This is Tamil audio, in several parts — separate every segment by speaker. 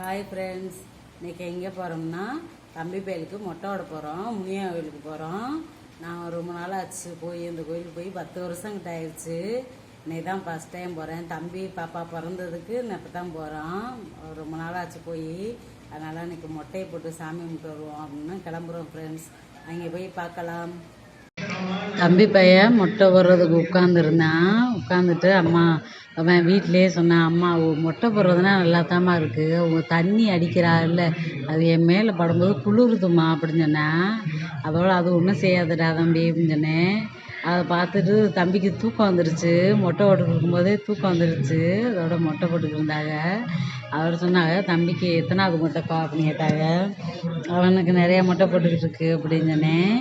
Speaker 1: ஹாய் ஃப்ரெண்ட்ஸ், இன்றைக்கி எங்கே போகிறோம்னா தம்பி பயலுக்கு மொட்டை விட போகிறோம். முனியா கோயிலுக்கு போகிறோம். நான் ரொம்ப நாள் ஆச்சு போய் இந்த கோயிலுக்கு போய் 10 வருஷம் கிட்ட ஆயிடுச்சு. இன்னைக்கு தான் ஃபஸ்ட் டைம் போகிறேன். தம்பி பாப்பா பிறந்ததுக்கு நான் இப்போ தான் போகிறோம். ரொம்ப நாள் ஆச்சு போய், அதனால் இன்றைக்கி மொட்டையை போட்டு சாமி கும்பிட்டு வருவோம் அப்படின்னு கிளம்புறோம் ஃப்ரெண்ட்ஸ். அங்கே போய் பார்க்கலாம். தம்பி பையன் மொட்டை போடுறதுக்கு உட்காந்துட்டு அம்மா அவன் வீட்டிலேயே சொன்னான், அம்மா மொட்டை போடுறதுனா நல்லாத்தாம்மா இருக்குது, அவங்க தண்ணி அடிக்கிறா இல்லை, அது என் மேலே படும்போது குளிருதுமா அப்படின்னு சொன்னேன். அதோட அது ஒன்றும் செய்யாதுடா தம்பி அப்படின்னு சொன்னேன். அதை பார்த்துட்டு தம்பிக்கு தூக்கம் வந்துருச்சு. மொட்டை போட்டுக்கிட்டு இருக்கும்போதே தூக்கம் வந்துருச்சு. அதோட மொட்டை போட்டுக்கிட்டு இருந்தாங்க. அவர் சொன்னாங்க, தம்பிக்கு எத்தனாவது மொட்டைப்பா அப்படின்னு கேட்டாங்க. அவனுக்கு நிறையா மொட்டை போட்டுக்கிட்டு இருக்கு அப்படின்னு சொன்னேன்.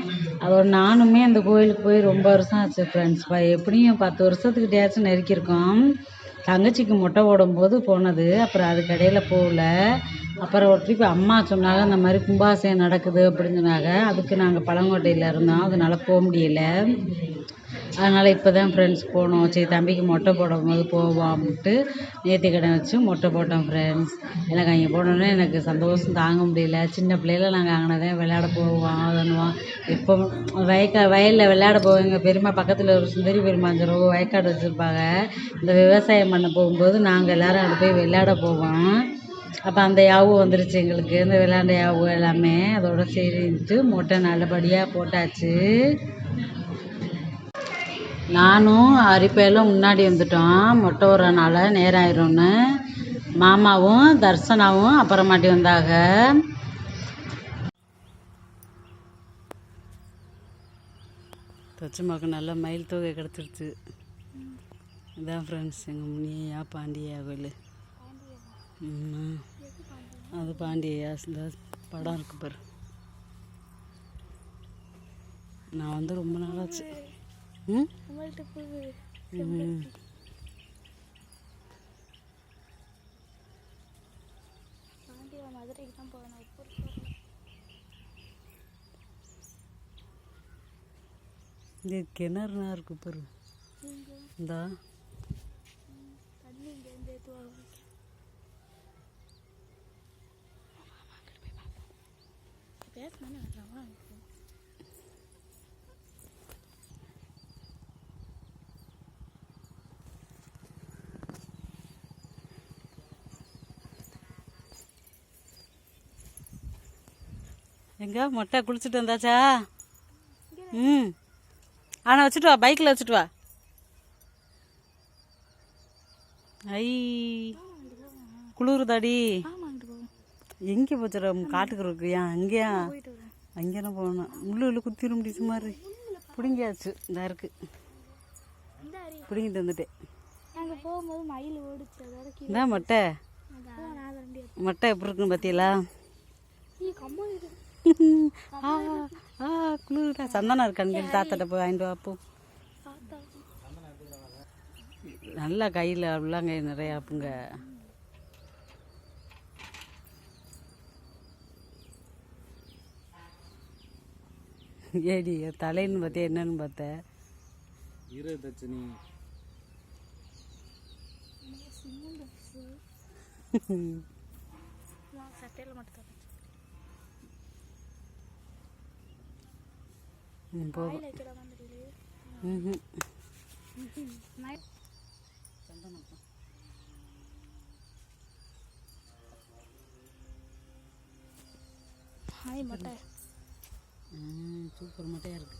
Speaker 1: அதோட நானுமே அந்த கோயிலுக்கு போய் ரொம்ப வருஷம் ஆச்சு ஃப்ரெண்ட்ஸ். எப்படியும் 10 வருஷத்துக்கிட்டேயாச்சும் நெருக்கியிருக்கோம். தங்கச்சிக்கு மொட்டை போடும்போது போனது, அப்புறம் அதுக்கு இடையில போகல. அப்புறம் ஒரு ட்ரிப் அம்மா சொன்னாங்க, இந்த மாதிரி கும்பாபிஷேகம் நடக்குது அப்படின்னு சொன்னாங்க. அதுக்கு நாங்கள் பழங்கோட்டையில் இருந்தோம், அதனால் போக முடியல. அதனால் இப்போ தான் ஃப்ரெண்ட்ஸ் போனோம். சரி தம்பிக்கு மொட்டை போடும்போது போவோம் அப்படின்ட்டு நேர்த்திக்கடன் வச்சு மொட்டை போட்டோம் ஃப்ரெண்ட்ஸ். எனக்கு அங்கே போனோன்னே எனக்கு சந்தோஷம் தாங்க முடியல. சின்ன பிள்ளையில நாங்கள் அங்கே தான் விளையாட போவோம் பண்ணுவோம். இப்போ வயலில் விளையாட போவோம். எங்கள் பெரியம்மா பக்கத்தில் ஒரு சுந்தரி பெரியம்மாங்கிற வயக்காடு வச்சுருப்பாங்க. இந்த விவசாயம் பண்ண போகும்போது நாங்கள் எல்லோரும் அங்கே போய் விளையாட போவோம். அப்போ அந்த யாவும் வந்துருச்சு எங்களுக்கு, இந்த விளையாண்ட யாவும் எல்லாமே. அதோட சரின்ட்டு மொட்டை நல்லபடியாக போட்டாச்சு. நானும் அரிப்பையிலும் முன்னாடி வந்துட்டோம். மொட்டை விட்றனால நேரம் ஆயிரும்னு மாமாவும் தர்சனாவும் அப்புறமாட்டி வந்தாங்க. தச்சுமாக்கு நல்ல மயில் தொகை கிடச்சிருச்சு. இதான் ஃப்ரெண்ட்ஸ் எங்கள் முனியா பாண்டியா கோயில். அது பாண்டியா இந்த படம் இருக்கு பாரு. நான் வந்து ரொம்ப நாளாச்சு. இது கிணறுனா இருக்கு பாரு. இந்தா எங்க மொட்டை குளிச்சுட்டு வந்தாச்சா? ஆனால் வச்சுட்டு வா, பைக்கில் வச்சுட்டு வா. ஐ குளிருதாடி. எங்கே போச்சுற காட்டுக்கு இருக்கு? ஏன் அங்கேயா? அங்கேனா போகணும். முள்ளு குத்திர முடிச்சு மாதிரி பிடுங்கியாச்சு. இந்த இருக்கு, பிடுங்கிட்டு வந்துட்டேன். இந்த மொட்டை எப்படி இருக்குன்னு பார்த்தீங்களா? குளிர்டா. சந்தனம் இருக்கான்னு தாத்தாட்ட போய் வாங்கிட்டு வாப்போம். நல்லா கையில் உள்ளாங்க நிறையா அப்புங்க. ஏடி தலைன்னு பார்த்தியா என்னன்னு பார்த்தேன்? ஈரதட்சணி சட்டையில் மட்டும் போதும். சூப்பர் மட்டையாக இருக்கு.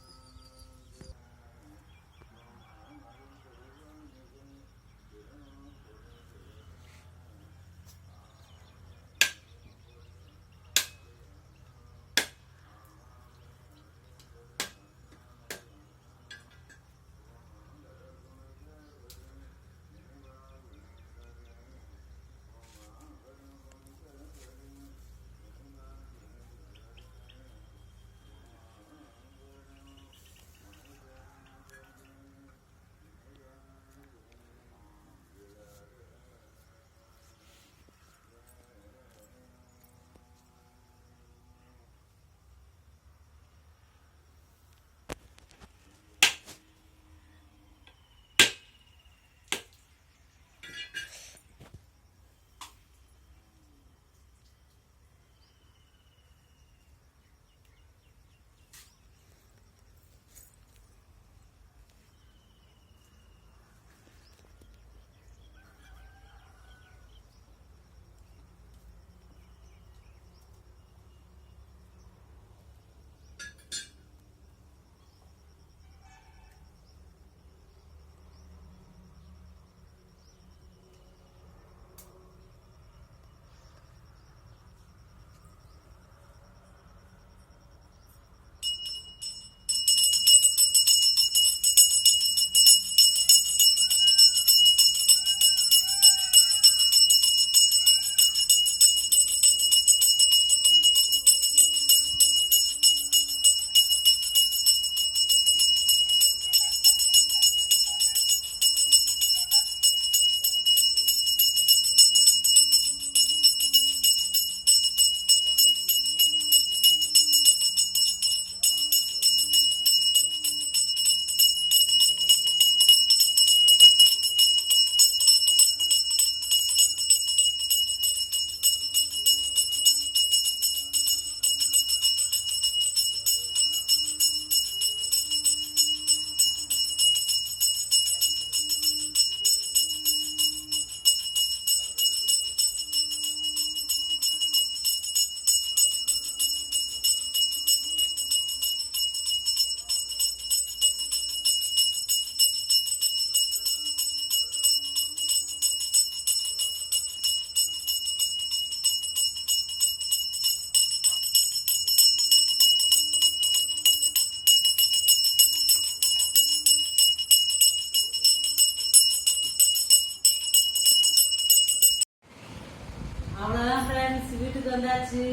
Speaker 1: அவ்வளவுதான் ஃப்ரெண்ட்ஸ், வீட்டுக்கு வந்தாச்சு.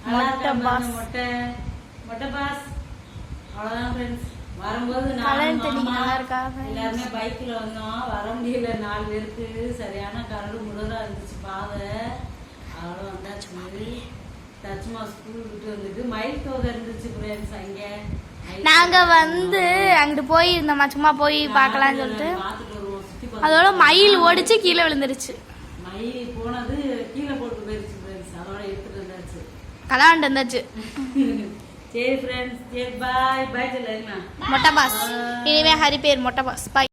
Speaker 1: நல்லா இருக்கா பாருங்க, மொட்டை மொட்டை பாஸ். அவ்வளவுதான் ஃப்ரெண்ட்ஸ், வரும்போது நானும் மாமா எல்லாருமே பைக்ல வந்தோம். வர முடியல, 4 பேருக்கு சரியான கரடு முடரா இருந்துச்சு பாதை. அவ்வளோ வந்தாச்சு. தச்சுமா ஸ்கூல் விட்டு வந்துட்டு மயில் தோகை இருந்துச்சு ஃப்ரெண்ட்ஸ். அங்க
Speaker 2: நாங்க வந்து அங்கிட்டு போய் இருந்தோம்மா, சும்மா போய் பார்க்கலாம்னு சொல்லிட்டு. அதோட மயில் ஓடிச்சு, கீழே விழுந்துருச்சு.
Speaker 1: மயில் போனது கீழே போட்டு போயிருச்சு ஃப்ரெண்ட்ஸ். அதோட எடுத்துட்டு வந்தாச்சு,
Speaker 2: கலாண்டு வந்தாச்சு.
Speaker 1: சரி ஃப்ரெண்ட்ஸ், சரி பாய் பாய் சொல்லுங்க.
Speaker 2: மொட்டை பாஸ், இனிமே ஹரி பேர் மொட்டை பாஸ். பாய்.